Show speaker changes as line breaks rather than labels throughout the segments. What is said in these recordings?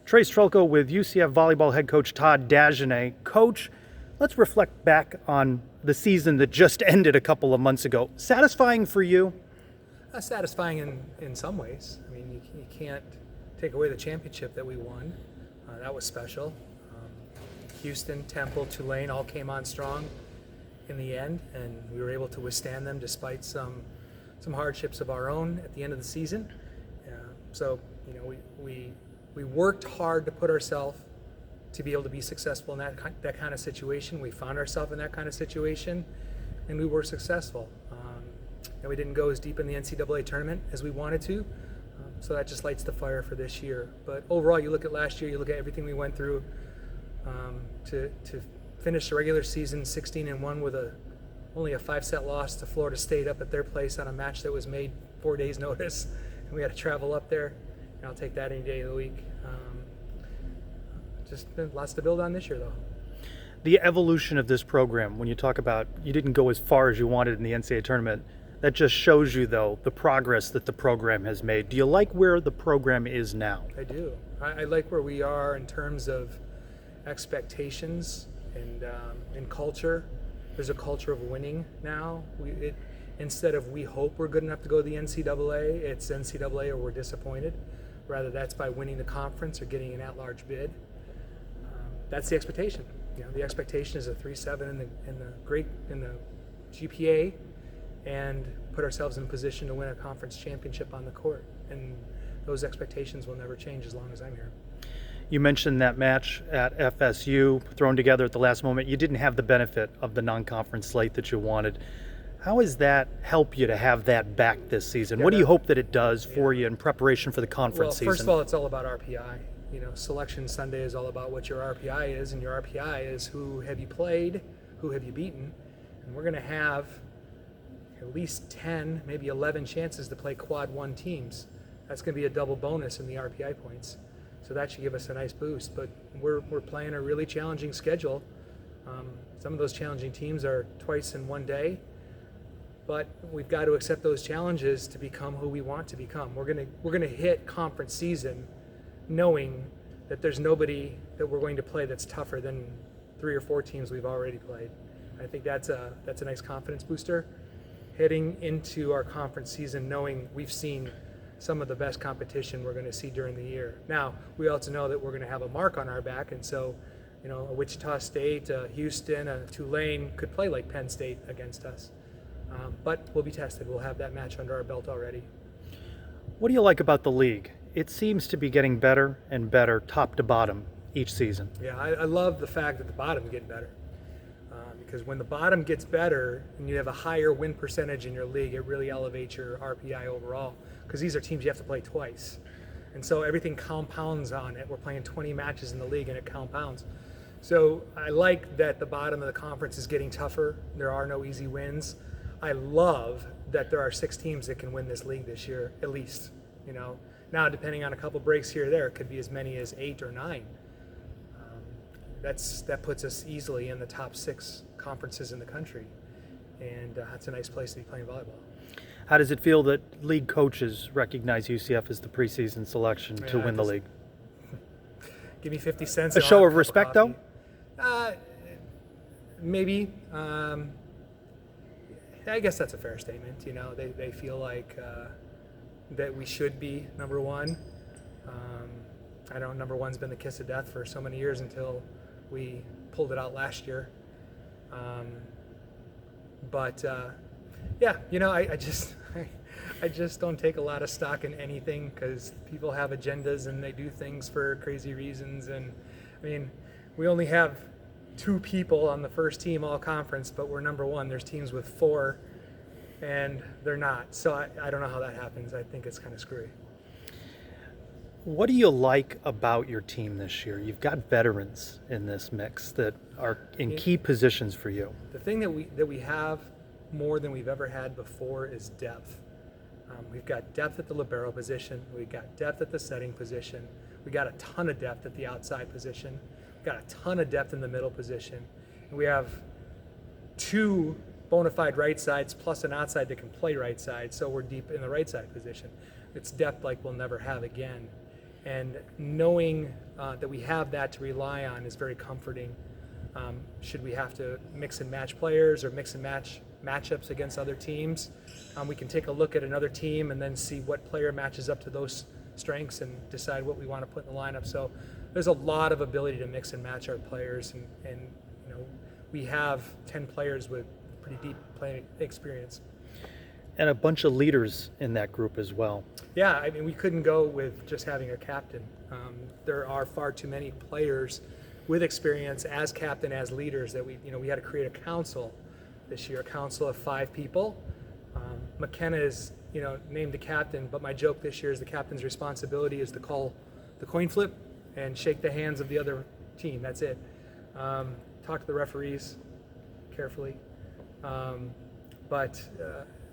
Trace Trylko with UCF volleyball head coach Todd Dagenais. Coach, let's reflect back on the season that just ended a couple of months ago. Satisfying for you?
Satisfying in some ways. I mean, you can't take away the championship that we won. That was special. Houston, Temple, Tulane all came on strong in the end, and we were able to withstand them despite some hardships of our own at the end of the season. So, you know, we worked hard to put ourselves to be able to be successful in that kind of situation. We found ourselves in that kind of situation, and we were successful. And we didn't go as deep in the NCAA tournament as we wanted to, so that just lights the fire for this year. But overall, you look at last year, you look at everything we went through to finish the regular season 16-1 with only a 5-set loss to Florida State up at their place on a match that was made 4 days notice, and we had to travel up there. And I'll take that any day of the week. Just lots to build on this year, though.
The evolution of this program, when you talk about you didn't go as far as you wanted in the NCAA tournament, that just shows you, though, the progress that the program has made. Do you like where the program is now?
I do. I like where we are in terms of expectations and culture. There's a culture of winning now. Instead of we hope we're good enough to go to the NCAA, it's NCAA or we're disappointed. Rather, that's by winning the conference or getting an at-large bid. That's the expectation. You know, the expectation is a 3.7 in the GPA, and put ourselves in a position to win a conference championship on the court. And those expectations will never change as long as I'm here.
You mentioned that match at FSU thrown together at the last moment. You didn't have the benefit of the non-conference slate that you wanted. How does that help you to have that back this season? What do you hope that it does for you in preparation for the conference season?
Well, first of all, it's all about RPI. You know, Selection Sunday is all about what your RPI is, and your RPI is who have you played, who have you beaten, and we're going to have at least 10, maybe 11 chances to play quad 1 teams. That's going to be a double bonus in the RPI points. So that should give us a nice boost. But we're playing a really challenging schedule. Some of those challenging teams are twice in one day. But we've got to accept those challenges to become who we want to become. We're gonna hit conference season knowing that there's nobody that we're going to play that's tougher than 3 or 4 teams we've already played. I think that's a nice confidence booster. Heading into our conference season knowing we've seen some of the best competition we're going to see during the year. Now, we also know that we're going to have a mark on our back, and so, you know, a Wichita State, a Houston, a Tulane could play like Penn State against us. But we'll be tested. We'll have that match under our belt already.
What do you like about the league? It seems to be getting better and better, top to bottom, each season.
Yeah, I love the fact that the bottom's getting better. Because when the bottom gets better and you have a higher win percentage in your league, it really elevates your RPI overall. Because these are teams you have to play twice. And so everything compounds on it. We're playing 20 matches in the league and it compounds. So I like that the bottom of the conference is getting tougher. There are no easy wins. I love that there are 6 teams that can win this league this year, at least. You know, now depending on a couple breaks here or there, it could be as many as 8 or 9. That puts us easily in the top 6 conferences in the country, and it's a nice place to be playing volleyball.
How does it feel that league coaches recognize UCF as the preseason selection to win the league?
Give me 50 cents.
A show of respect, though?
Maybe. I guess that's a fair statement. You know, they feel like that we should be number 1. I know number 1's been the kiss of death for so many years until we pulled it out last year. Yeah, you know, I just don't take a lot of stock in anything because people have agendas and they do things for crazy reasons. And I mean, we only have 2 people on the first team all conference, but we're number 1. There's teams with 4 and they're not. So I don't know how that happens. I think it's kind of screwy.
What do you like about your team this year? You've got veterans in this mix that are in key positions for you.
The thing that we have more than we've ever had before is depth. We've got depth at the libero position. We've got depth at the setting position. We got a ton of depth at the outside position. We've got a ton of depth in the middle position. And we have 2 bona fide right sides plus an outside that can play right side. So we're deep in the right side position. It's depth like we'll never have again. And knowing that we have that to rely on is very comforting. Should we have to mix and match players or mix and match matchups against other teams, we can take a look at another team and then see what player matches up to those strengths and decide what we want to put in the lineup. So there's a lot of ability to mix and match our players, and we have 10 players with pretty deep playing experience.
And a bunch of leaders in that group as well.
Yeah, I mean, we couldn't go with just having a captain. There are far too many players with experience as captain, as leaders, that we had to create a council this year, a council of 5 people. McKenna is named the captain, but my joke this year is the captain's responsibility is to call the coin flip and shake the hands of the other team. That's it. Talk to the referees carefully. But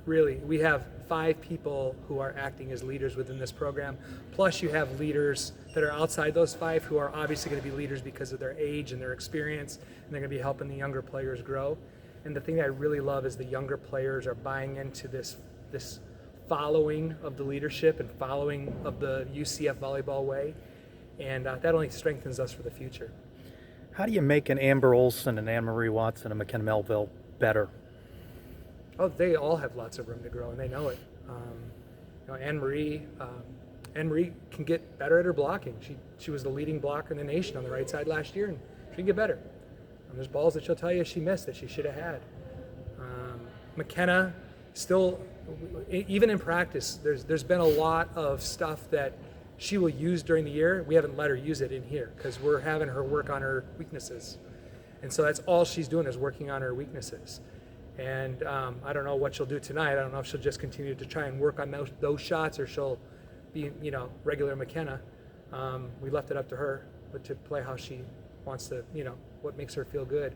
really, we have 5 people who are acting as leaders within this program. Plus, you have leaders that are outside those 5 who are obviously going to be leaders because of their age and their experience, and they're going to be helping the younger players grow. And the thing that I really love is the younger players are buying into this following of the leadership and following of the UCF volleyball way, and that only strengthens us for the future.
How do you make an Amber Olson and Anne-Marie Watson and McKenna Melville better?
Oh, they all have lots of room to grow, and they know it. Anne-Marie can get better at her blocking. She was the leading blocker in the nation on the right side last year, and she can get better. There's balls that she'll tell you she missed that she should have had. McKenna, still, even in practice, there's been a lot of stuff that she will use during the year. We haven't let her use it in here because we're having her work on her weaknesses. And so that's all she's doing is working on her weaknesses. And I don't know what she'll do tonight. I don't know if she'll just continue to try and work on those shots or she'll be, regular McKenna. We left it up to her, but to play how she wants to, what makes her feel good.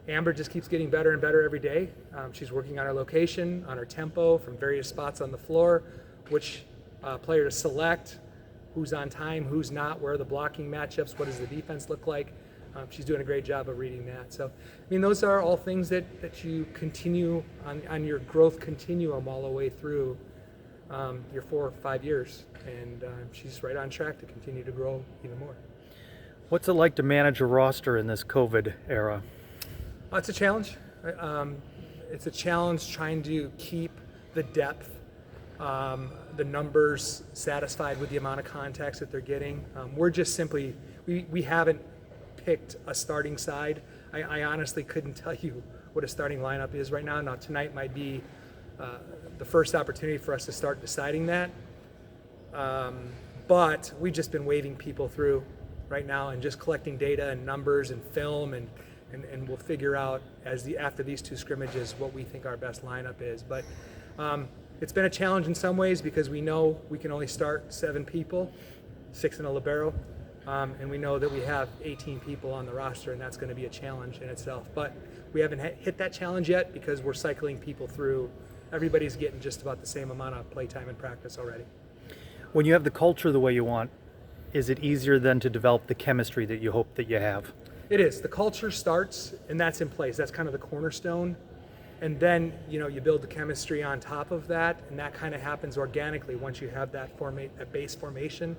Amber just keeps getting better and better every day. She's working on her location, on her tempo from various spots on the floor, which player to select, who's on time, who's not, where are the blocking matchups, what does the defense look like. She's doing a great job of reading that. So, those are all things that you continue on your growth continuum all the way through your 4 or 5 years. And she's right on track to continue to grow even more.
What's it like to manage a roster in this COVID era?
It's a challenge. It's a challenge trying to keep the depth, the numbers satisfied with the amount of contacts that they're getting. We're just simply, we haven't picked a starting side. I honestly couldn't tell you what a starting lineup is right now. Now tonight might be the first opportunity for us to start deciding that. But we've just been waving people through right now and just collecting data and numbers and film, and we'll figure out after these 2 scrimmages what we think our best lineup is. But it's been a challenge in some ways because we know we can only start 7 people, 6 in a libero, and we know that we have 18 people on the roster, and that's going to be a challenge in itself. But we haven't hit that challenge yet because we're cycling people through. Everybody's getting just about the same amount of play time and practice already.
When you have the culture the way you want, is it easier then to develop the chemistry that you hope that you have?
It is. The culture starts, and that's in place. That's kind of the cornerstone. And then, you build the chemistry on top of that, and that kind of happens organically once you have that base formation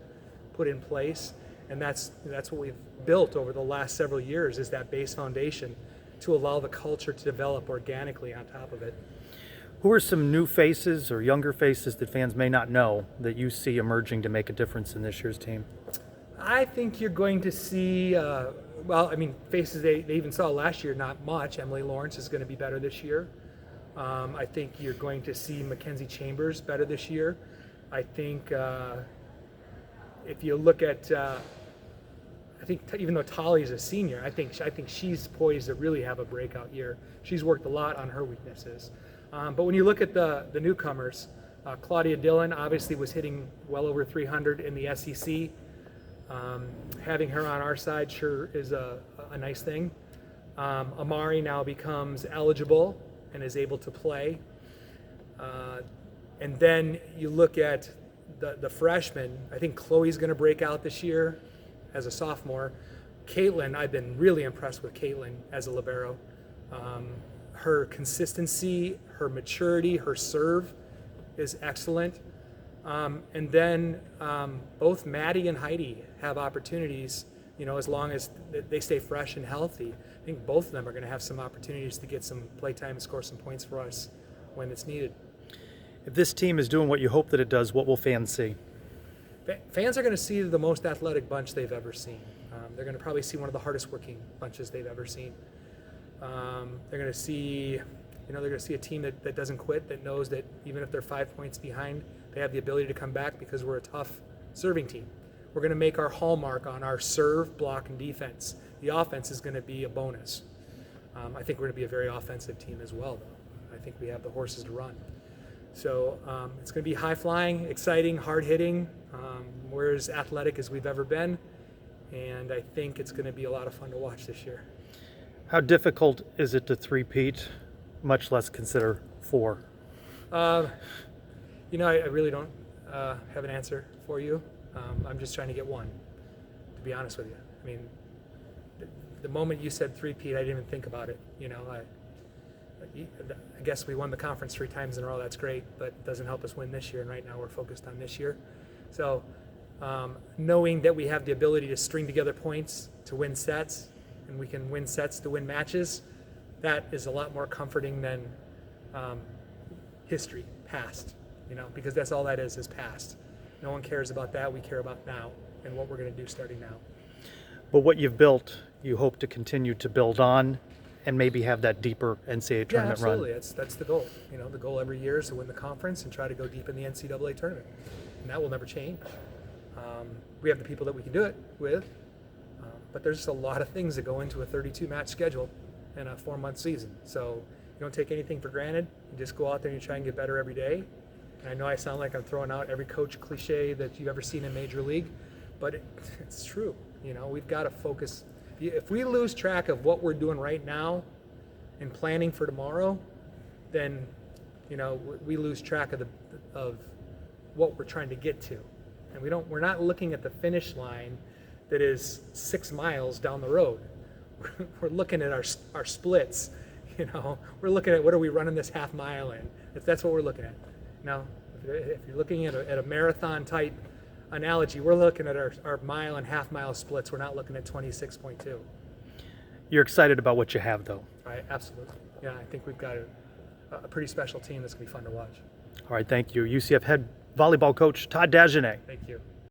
put in place. And that's what we've built over the last several years, is that base foundation to allow the culture to develop organically on top of it.
Who are some new faces or younger faces that fans may not know that you see emerging to make a difference in this year's team?
I think you're going to see, faces they even saw last year, not much. Emily Lawrence is going to be better this year. I think you're going to see Mackenzie Chambers better this year. I think if you look at, even though Tali's a senior, I think she's poised to really have a breakout year. She's worked a lot on her weaknesses. But when you look at the newcomers, Claudia Dillon obviously was hitting well over 300 in the SEC. Having her on our side sure is a nice thing. Amari now becomes eligible and is able to play. And then you look at the freshmen. I think Chloe's going to break out this year as a sophomore. Caitlin, I've been really impressed with Caitlin as a libero. Her consistency, her maturity, her serve is excellent. And then both Maddie and Heidi have opportunities, as long as they stay fresh and healthy. I think both of them are going to have some opportunities to get some play time and score some points for us when it's needed.
If this team is doing what you hope that it does, what will fans see?
Fans are going to see the most athletic bunch they've ever seen. They're going to probably see one of the hardest working bunches they've ever seen. They're going to see, they're going to see a team that doesn't quit, that knows that even if they're 5 points behind, they have the ability to come back because we're a tough serving team. We're going to make our hallmark on our serve, block, and defense. The offense is going to be a bonus. I think we're going to be a very offensive team as well, though. I think we have the horses to run. So it's going to be high-flying, exciting, hard-hitting. We're as athletic as we've ever been, and I think it's going to be a lot of fun to watch this year.
How difficult is it to three-peat, much less consider 4?
I really don't have an answer for you. I'm just trying to get 1, to be honest with you. I mean, the moment you said three-peat, I didn't even think about it. I guess we won the conference 3 times in a row. That's great, but it doesn't help us win this year. And right now we're focused on this year. So knowing that we have the ability to string together points to win sets, and we can win sets to win matches, that is a lot more comforting than history, past, because that's all that is past. No one cares about that. We care about now and what we're going to do starting now.
But what you've built, you hope to continue to build on and maybe have that deeper NCAA tournament run.
Absolutely. That's the goal. The goal every year is to win the conference and try to go deep in the NCAA tournament. And that will never change. We have the people that we can do it with, but there's just a lot of things that go into a 32-match schedule and a 4-month season. So you don't take anything for granted. You just go out there and you try and get better every day. And I know I sound like I'm throwing out every coach cliche that you've ever seen in Major League, but it's true. We've got to focus. If we lose track of what we're doing right now and planning for tomorrow, then we lose track of what we're trying to get to, and we're not looking at the finish line that is 6 miles down the road. We're looking at our splits. We're looking at what are we running this half mile in. If that's what we're looking at. Now, if you're looking at a marathon type analogy, we're looking at our mile and half mile splits. We're not looking at 26.2.
You're excited about what you have, though.
Absolutely. Yeah, I think we've got a pretty special team that's going to be fun to watch.
All right, thank you. UCF head volleyball coach Todd Dagenais.
Thank you.